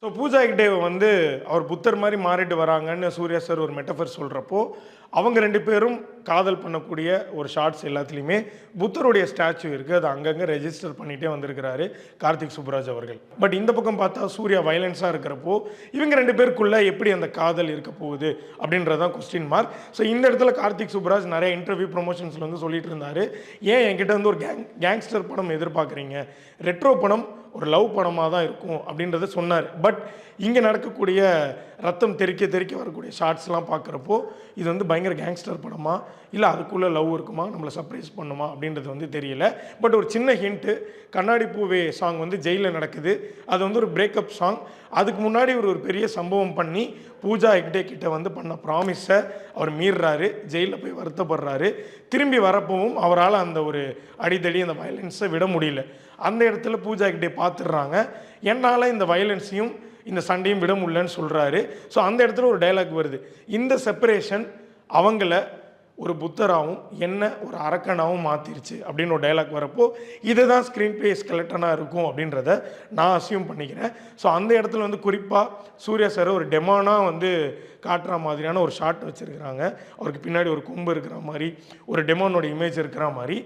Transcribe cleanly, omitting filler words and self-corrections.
So Pooja Hegde வந்து அவர் புத்தர் மாதிரி மாறிட்டு வராங்கன்னு சூர்யா சார் ஒரு மெட்டஃபர் சொல்கிறப்போ அவங்க 2 பேரும் காதல் பண்ணக்கூடிய ஒரு ஷார்ட்ஸ் எல்லாத்துலேயுமே புத்தருடைய ஸ்டாச்சு இருக்குது. அது அங்கங்கே ரெஜிஸ்டர் பண்ணிகிட்டே வந்திருக்கிறாரு கார்த்திக் சுப்புராஜ் அவர்கள். பட் இந்த பக்கம் பார்த்தா சூர்யா வயலன்ஸாக இருக்கிறப்போ இவங்க 2 பேருக்குள்ளே எப்படி அந்த காதல் இருக்க போகுது அப்படின்றதான் கொஸ்டின் மார்க். ஸோ இந்த இடத்துல கார்த்திக் சுப்புராஜ் நிறைய இன்டர்வியூ ப்ரொமோஷன்ஸில் வந்து சொல்லிட்டு இருந்தார், ஏன் என்கிட்ட வந்து ஒரு கேங்ஸ்டர் படம் எதிர்பார்க்குறீங்க, ரெட்ரோ படம் ஒரு லவ் படமாக தான் இருக்கும் அப்படின்றத சொன்னார். பட் இங்கே நடக்கக்கூடிய ரத்தம் தெறிக்க தெறிக்க வரக்கூடிய ஷார்ட்ஸ்லாம் பார்க்குறப்போ இது வந்து பயங்கர கேங்ஸ்டர் படமா இல்லை அதுக்குள்ளே லவ் இருக்குமா, நம்மளை சர்ப்ரைஸ் பண்ணுமா அப்படின்றது வந்து தெரியல. பட் ஒரு சின்ன ஹிண்ட்டு, கண்ணாடி பூவே சாங் வந்து ஜெயிலில் நடக்குது. அது வந்து ஒரு பிரேக்கப் சாங். அதுக்கு முன்னாடி ஒரு பெரிய சம்பவம் பண்ணி பூஜா ஹெக்டே கிட்ட வந்து பண்ண ப்ராமிஸை அவர் மீறுறாரு, ஜெயிலில் போய் வருத்தப்படுறாரு. திரும்பி வரப்பவும் அவரால் அந்த ஒரு அடிதடி அந்த வயலன்ஸை விட முடியல. அந்த இடத்துல பூஜா ஹெக்டே பார்த்துடுறாங்க, என்னால் இந்த வயலன்ஸையும் இந்த சண்டையும் விட முடியலன்னு சொல்கிறாரு. ஸோ அந்த இடத்துல ஒரு டைலாக் வருது, இந்த செப்பரேஷன் அவங்கள ஒரு புத்தராகவும் என்ன ஒரு அரக்கனாகவும் மாற்றிருச்சு அப்படின்னு ஒரு டைலாக் வரப்போ இதுதான் ஸ்க்ரீன் பிளே ஸ்கெலட்டனாக இருக்கும் அப்படின்றத நான் அசியூம் பண்ணிக்கிறேன். ஸோ அந்த இடத்துல வந்து குறிப்பாக சூர்யா சார் ஒரு டெமானாக வந்து காட்டுற மாதிரியான ஒரு ஷாட் வச்சுருக்கிறாங்க. அவருக்கு பின்னாடி ஒரு கொம்பு இருக்கிற மாதிரி, ஒரு டெமானோட இமேஜ் இருக்கிற மாதிரி.